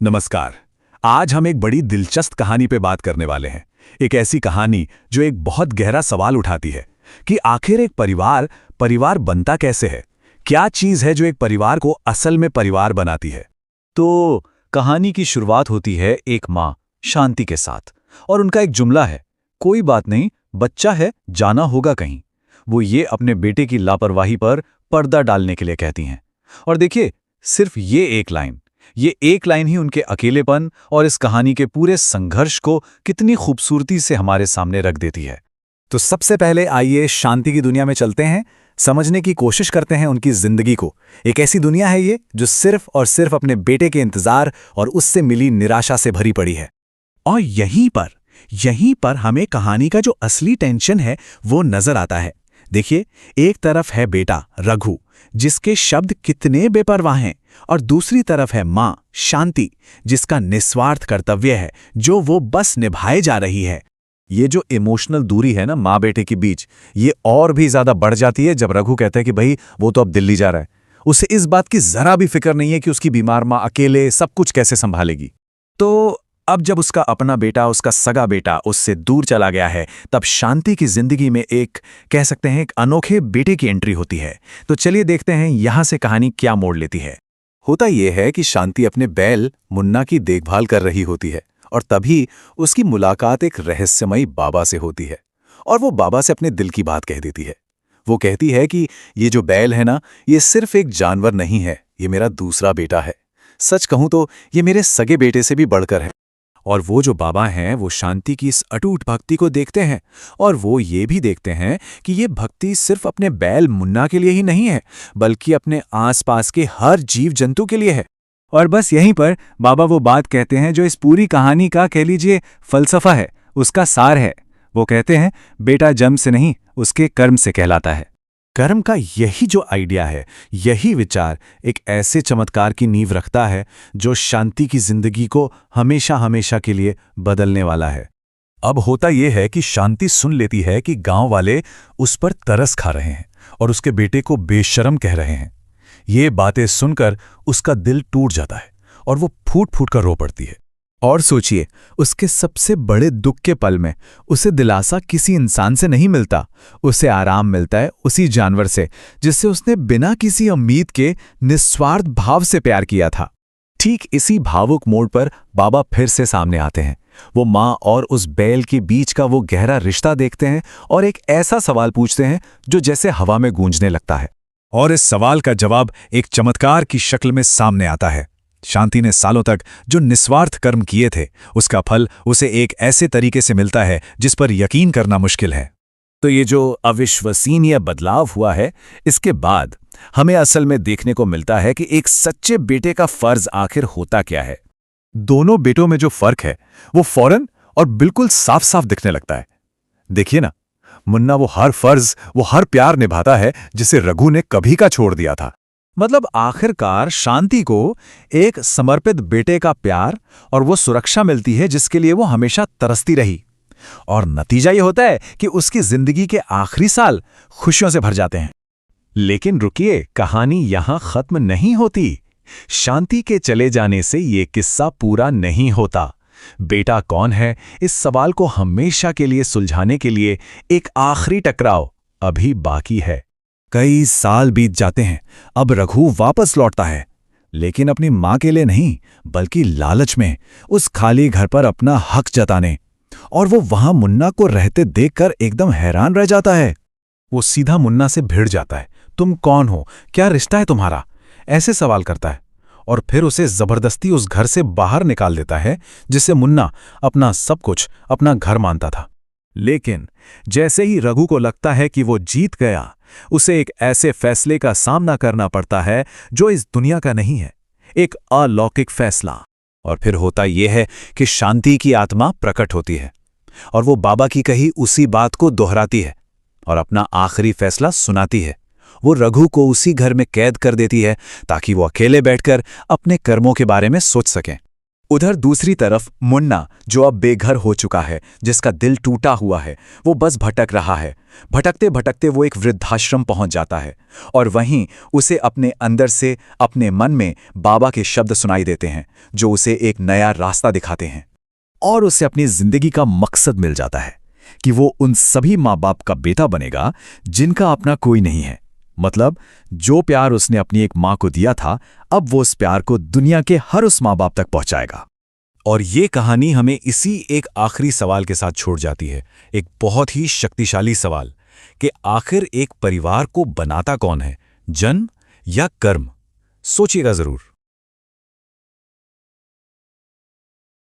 नमस्कार। आज हम एक बड़ी दिलचस्प कहानी पे बात करने वाले हैं। एक ऐसी कहानी जो एक बहुत गहरा सवाल उठाती है कि आखिर एक परिवार परिवार बनता कैसे है। क्या चीज है जो एक परिवार को असल में परिवार बनाती है। तो कहानी की शुरुआत होती है एक माँ शांति के साथ और उनका एक जुमला है, कोई बात नहीं, बच्चा है, जाना होगा कहीं। वो ये अपने बेटे की लापरवाही पर पर्दा डालने के लिए कहती हैं। और देखिए, सिर्फ ये एक लाइन ही उनके अकेलेपन और इस कहानी के पूरे संघर्ष को कितनी खूबसूरती से हमारे सामने रख देती है। तो सबसे पहले आइए शांति की दुनिया में चलते हैं, समझने की कोशिश करते हैं उनकी जिंदगी को। एक ऐसी दुनिया है ये जो सिर्फ और सिर्फ अपने बेटे के इंतजार और उससे मिली निराशा से भरी पड़ी है। और यहीं पर हमें कहानी का जो असली टेंशन है वो नजर आता है। देखिए, एक तरफ है बेटा रघु, जिसके शब्द कितने बेपरवाह हैं, और दूसरी तरफ है माँ शांति, जिसका निस्वार्थ कर्तव्य है जो वो बस निभाए जा रही है। ये जो इमोशनल दूरी है ना माँ बेटे के बीच, ये और भी ज्यादा बढ़ जाती है जब रघु कहता है कि भाई वो तो अब दिल्ली जा रहा है। उसे इस बात की जरा भी फिक्र नहीं है कि उसकी बीमार माँ अकेले सब कुछ कैसे संभालेगी। तो अब जब उसका अपना बेटा, उसका सगा बेटा उससे दूर चला गया है, तब शांति की जिंदगी में एक, कह सकते हैं, एक अनोखे बेटे की एंट्री होती है। तो चलिए देखते हैं यहां से कहानी क्या मोड़ लेती है। होता यह है कि शांति अपने बैल मुन्ना की देखभाल कर रही होती है और तभी उसकी मुलाकात एक रहस्यमयी बाबा से होती है और वो बाबा से अपने दिल की बात कह देती है। वो कहती है कि ये जो बैल है ना, ये सिर्फ एक जानवर नहीं है, ये मेरा दूसरा बेटा है। सच कहूं तो ये मेरे सगे बेटे से भी बढ़कर है। और वो जो बाबा हैं वो शांति की इस अटूट भक्ति को देखते हैं और वो ये भी देखते हैं कि ये भक्ति सिर्फ अपने बैल मुन्ना के लिए ही नहीं है, बल्कि अपने आसपास के हर जीव जंतु के लिए है। और बस यहीं पर बाबा वो बात कहते हैं जो इस पूरी कहानी का, कह लीजिए, फलसफा है, उसका सार है। वो कहते हैं बेटा जन्म से नहीं, उसके कर्म से कहलाता है। कर्म का यही जो आइडिया है, यही विचार एक ऐसे चमत्कार की नींव रखता है जो शांति की जिंदगी को हमेशा हमेशा के लिए बदलने वाला है। अब होता यह है कि शांति सुन लेती है कि गांव वाले उस पर तरस खा रहे हैं और उसके बेटे को बेशर्म कह रहे हैं। ये बातें सुनकर उसका दिल टूट जाता है और वो फूट फूट कर रो पड़ती है। और सोचिए, उसके सबसे बड़े दुख के पल में उसे दिलासा किसी इंसान से नहीं मिलता, उसे आराम मिलता है उसी जानवर से जिससे उसने बिना किसी उम्मीद के निस्वार्थ भाव से प्यार किया था। ठीक इसी भावुक मोड़ पर बाबा फिर से सामने आते हैं। वो माँ और उस बैल के बीच का वो गहरा रिश्ता देखते हैं और एक ऐसा सवाल पूछते हैं जो जैसे हवा में गूंजने लगता है। और इस सवाल का जवाब एक चमत्कार की शक्ल में सामने आता है। शांति ने सालों तक जो निस्वार्थ कर्म किए थे, उसका फल उसे एक ऐसे तरीके से मिलता है जिस पर यकीन करना मुश्किल है। तो ये जो अविश्वसनीय बदलाव हुआ है, इसके बाद हमें असल में देखने को मिलता है कि एक सच्चे बेटे का फर्ज आखिर होता क्या है। दोनों बेटों में जो फर्क है वो फौरन और बिल्कुल साफ साफ दिखने लगता है। देखिए ना, मुन्ना वो हर प्यार निभाता है जिसे रघु ने कभी का छोड़ दिया था। मतलब आखिरकार शांति को एक समर्पित बेटे का प्यार और वो सुरक्षा मिलती है जिसके लिए वो हमेशा तरसती रही। और नतीजा ये होता है कि उसकी जिंदगी के आखिरी साल खुशियों से भर जाते हैं। लेकिन रुकिए, कहानी यहां खत्म नहीं होती। शांति के चले जाने से ये किस्सा पूरा नहीं होता। बेटा कौन है, इस सवाल को हमेशा के लिए सुलझाने के लिए एक आखिरी टकराव अभी बाकी है। कई साल बीत जाते हैं। अब रघु वापस लौटता है, लेकिन अपनी मां के लिए नहीं, बल्कि लालच में, उस खाली घर पर अपना हक जताने। और वो वहां मुन्ना को रहते देखकर एकदम हैरान रह जाता है। वो सीधा मुन्ना से भिड़ जाता है। तुम कौन हो, क्या रिश्ता है तुम्हारा, ऐसे सवाल करता है। और फिर उसे जबरदस्ती उस घर से बाहर निकाल देता है जिससे मुन्ना अपना सब कुछ, अपना घर मानता था। लेकिन जैसे ही रघु को लगता है कि वो जीत गया, उसे एक ऐसे फैसले का सामना करना पड़ता है जो इस दुनिया का नहीं है, एक अलौकिक फैसला। और फिर होता यह है कि शांति की आत्मा प्रकट होती है और वो बाबा की कही उसी बात को दोहराती है और अपना आखिरी फैसला सुनाती है। वो रघु को उसी घर में कैद कर देती है ताकि वो अकेले बैठकर अपने कर्मों के बारे में सोच सकें। उधर दूसरी तरफ मुन्ना, जो अब बेघर हो चुका है, जिसका दिल टूटा हुआ है, वो बस भटक रहा है। भटकते भटकते वो एक वृद्धाश्रम पहुंच जाता है और वहीं उसे अपने अंदर से, अपने मन में बाबा के शब्द सुनाई देते हैं, जो उसे एक नया रास्ता दिखाते हैं। और उसे अपनी जिंदगी का मकसद मिल जाता है कि वो उन सभी माँ बाप का बेटा बनेगा जिनका अपना कोई नहीं है। मतलब जो प्यार उसने अपनी एक माँ को दिया था, अब वो उस प्यार को दुनिया के हर उस माँ बाप तक पहुंचाएगा। और ये कहानी हमें इसी एक आखिरी सवाल के साथ छोड़ जाती है, एक बहुत ही शक्तिशाली सवाल कि आखिर एक परिवार को बनाता कौन है, जन्म या कर्म? सोचिएगा जरूर।